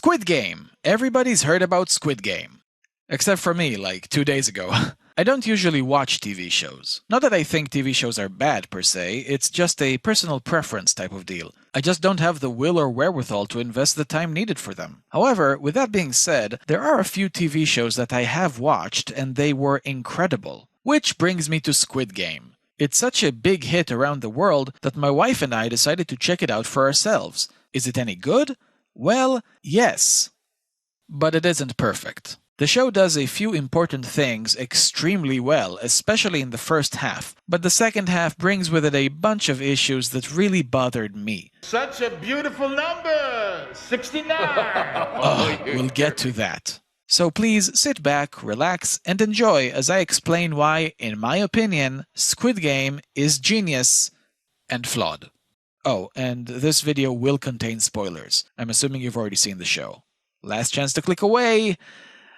Squid Game. Everybody's heard about Squid Game. Except for me, like 2 days ago. I don't usually watch TV shows. Not that I think TV shows are bad per se, it's just a personal preference type of deal. I just don't have the will or wherewithal to invest the time needed for them. However, with that being said, there are a few TV shows that I have watched and they were incredible. Which brings me to Squid Game. It's such a big hit around the world that my wife and I decided to check it out for ourselves. Is it any good? Well, yes. But it isn't perfect. The show does a few important things extremely well, especially in the first half, but the second half brings with it a bunch of issues that really bothered me. Such a beautiful number! 69! We'll get to that. So please sit back, relax, and enjoy as I explain why, in my opinion, Squid Game is genius and flawed. Oh, and this video will contain spoilers. I'm assuming you've already seen the show. Last chance to click away!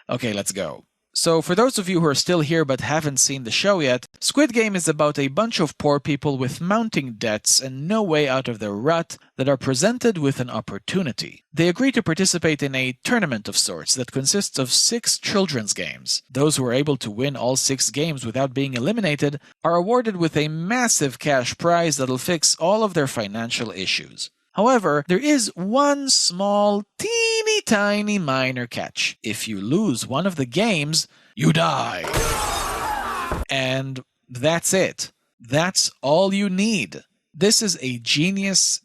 Okay, let's go. So for those of you who are still here but haven't seen the show yet, Squid Game is about a bunch of poor people with mounting debts and no way out of their rut that are presented with an opportunity. They agree to participate in a tournament of sorts that consists of 6 children's games. Those who are able to win all 6 games without being eliminated are awarded with a massive cash prize that'll fix all of their financial issues. However, there is one small, teeny tiny minor catch. If you lose one of the games, you die. And that's it. That's all you need. This is a genius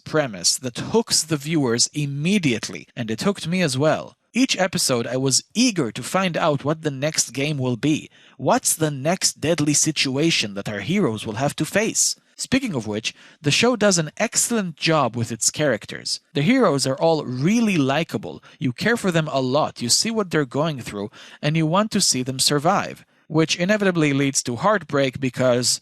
premise that hooks the viewers immediately, and it hooked me as well. Each episode, I was eager to find out what the next game will be. What's the next deadly situation that our heroes will have to face? Speaking of which, the show does an excellent job with its characters. The heroes are all really likable. You care for them a lot, you see what they're going through, and you want to see them survive. Which inevitably leads to heartbreak because,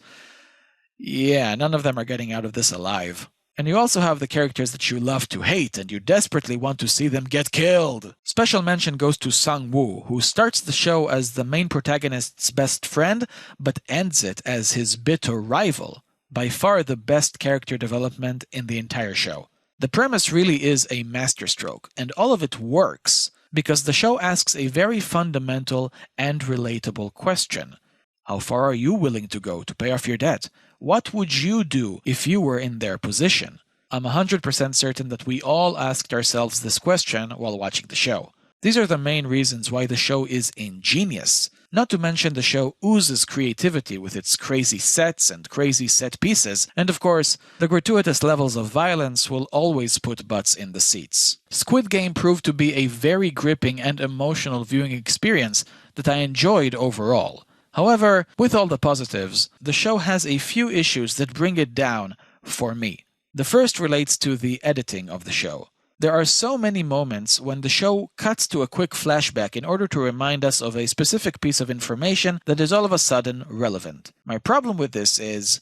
yeah, none of them are getting out of this alive. And you also have the characters that you love to hate and you desperately want to see them get killed. Special mention goes to Sang-woo, who starts the show as the main protagonist's best friend, but ends it as his bitter rival. By far the best character development in the entire show. The premise really is a masterstroke, and all of it works because the show asks a very fundamental and relatable question. How far are you willing to go to pay off your debt? What would you do if you were in their position? I'm 100% certain that we all asked ourselves this question while watching the show. These are the main reasons why the show is ingenious. Not to mention the show oozes creativity with its crazy sets and crazy set pieces, and of course, the gratuitous levels of violence will always put butts in the seats. Squid Game proved to be a very gripping and emotional viewing experience that I enjoyed overall. However, with all the positives, the show has a few issues that bring it down for me. The first relates to the editing of the show. There are so many moments when the show cuts to a quick flashback in order to remind us of a specific piece of information that is all of a sudden relevant. My problem with this is,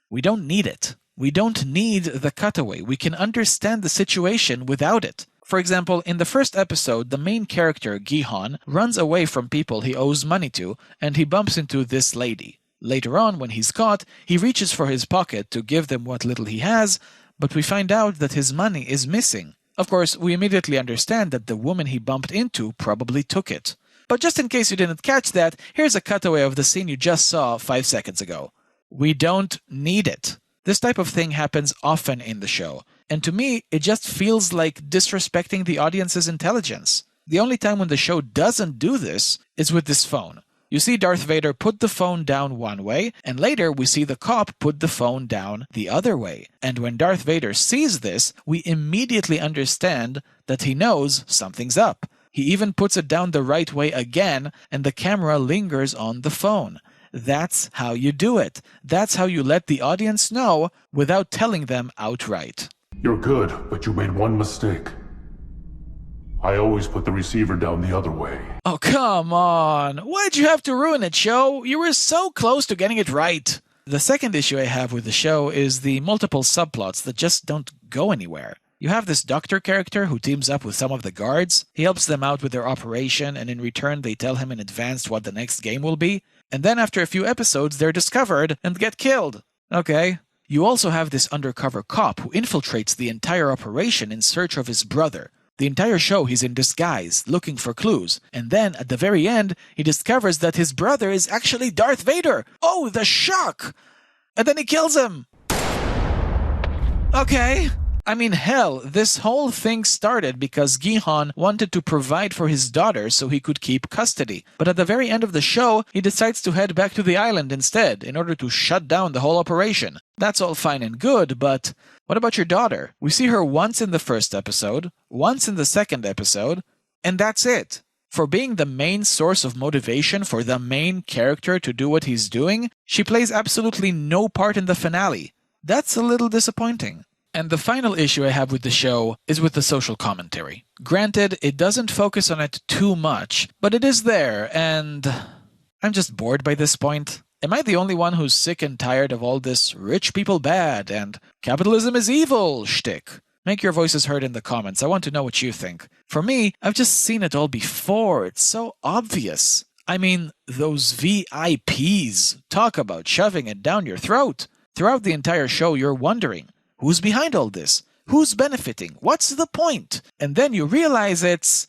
we don't need it. We don't need the cutaway. We can understand the situation without it. For example, in the first episode, the main character, Gi-hon, runs away from people he owes money to, and he bumps into this lady. Later on, when he's caught, he reaches for his pocket to give them what little he has, but we find out that his money is missing. Of course, we immediately understand that the woman he bumped into probably took it. But just in case you didn't catch that, here's a cutaway of the scene you just saw 5 seconds ago. We don't need it. This type of thing happens often in the show, and to me, it just feels like disrespecting the audience's intelligence. The only time when the show doesn't do this is with this phone. You see Darth Vader put the phone down one way, and later we see the cop put the phone down the other way. And when Darth Vader sees this, we immediately understand that he knows something's up. He even puts it down the right way again, and the camera lingers on the phone. That's how you do it. That's how you let the audience know without telling them outright. You're good, but you made one mistake. I always put the receiver down the other way. Oh, come on. Why'd you have to ruin it, show? You were so close to getting it right. The second issue I have with the show is the multiple subplots that just don't go anywhere. You have this doctor character who teams up with some of the guards. He helps them out with their operation, and in return they tell him in advance what the next game will be. And then after a few episodes, they're discovered and get killed. Okay. You also have this undercover cop who infiltrates the entire operation in search of his brother. The entire show he's in disguise, looking for clues. And then, at the very end, he discovers that his brother is actually Darth Vader. Oh, the shock! And then he kills him! Okay. I mean, hell, this whole thing started because Gi-hun wanted to provide for his daughter so he could keep custody. But at the very end of the show, he decides to head back to the island instead, in order to shut down the whole operation. That's all fine and good, but what about your daughter? We see her once in the first episode, once in the second episode, and that's it. For being the main source of motivation for the main character to do what he's doing, she plays absolutely no part in the finale. That's a little disappointing. And the final issue I have with the show is with the social commentary. Granted, it doesn't focus on it too much, but it is there, and I'm just bored by this point. Am I the only one who's sick and tired of all this rich people bad and capitalism is evil shtick? Make your voices heard in the comments. I want to know what you think. For me, I've just seen it all before. It's so obvious. I mean, those VIPs talk about shoving it down your throat. Throughout the entire show, you're wondering, who's behind all this? Who's benefiting? What's the point? And then you realize it's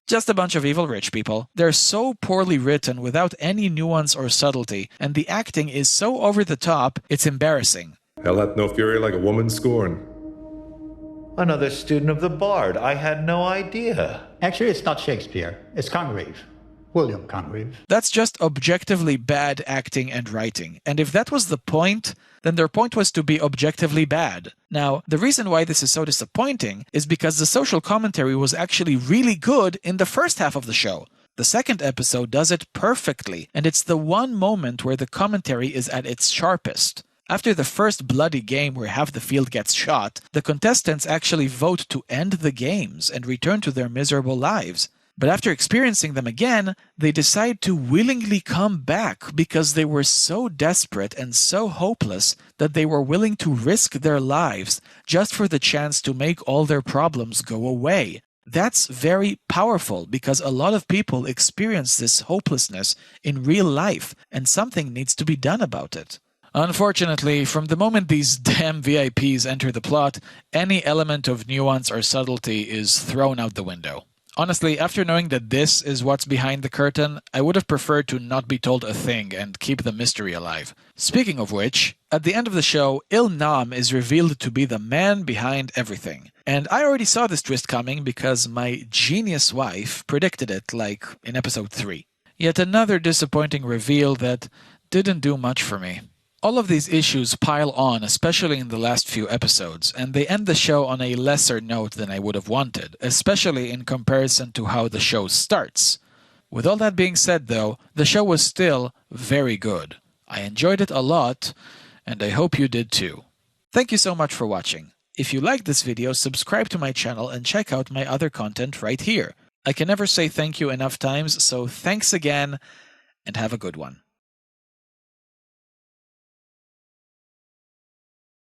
just a bunch of evil rich people. They're so poorly written without any nuance or subtlety, and the acting is so over the top, it's embarrassing. Hell hath no fury like a woman scorned. Another student of the Bard. I had no idea. Actually, it's not Shakespeare. It's Congreve. William Congreve. That's just objectively bad acting and writing. And if that was the point, then their point was to be objectively bad. Now, the reason why this is so disappointing is because the social commentary was actually really good in the first half of the show. The second episode does it perfectly, and it's the one moment where the commentary is at its sharpest. After the first bloody game where half the field gets shot, the contestants actually vote to end the games and return to their miserable lives. But after experiencing them again, they decide to willingly come back because they were so desperate and so hopeless that they were willing to risk their lives just for the chance to make all their problems go away. That's very powerful because a lot of people experience this hopelessness in real life, and something needs to be done about it. Unfortunately, from the moment these damn VIPs enter the plot, any element of nuance or subtlety is thrown out the window. Honestly, after knowing that this is what's behind the curtain, I would have preferred to not be told a thing and keep the mystery alive. Speaking of which, at the end of the show, Il-nam is revealed to be the man behind everything. And I already saw this twist coming because my genius wife predicted it, like in episode 3. Yet another disappointing reveal that didn't do much for me. All of these issues pile on, especially in the last few episodes, and they end the show on a lesser note than I would have wanted, especially in comparison to how the show starts. With all that being said, though, the show was still very good. I enjoyed it a lot, and I hope you did too. Thank you so much for watching. If you liked this video, subscribe to my channel and check out my other content right here. I can never say thank you enough times, so thanks again, and have a good one.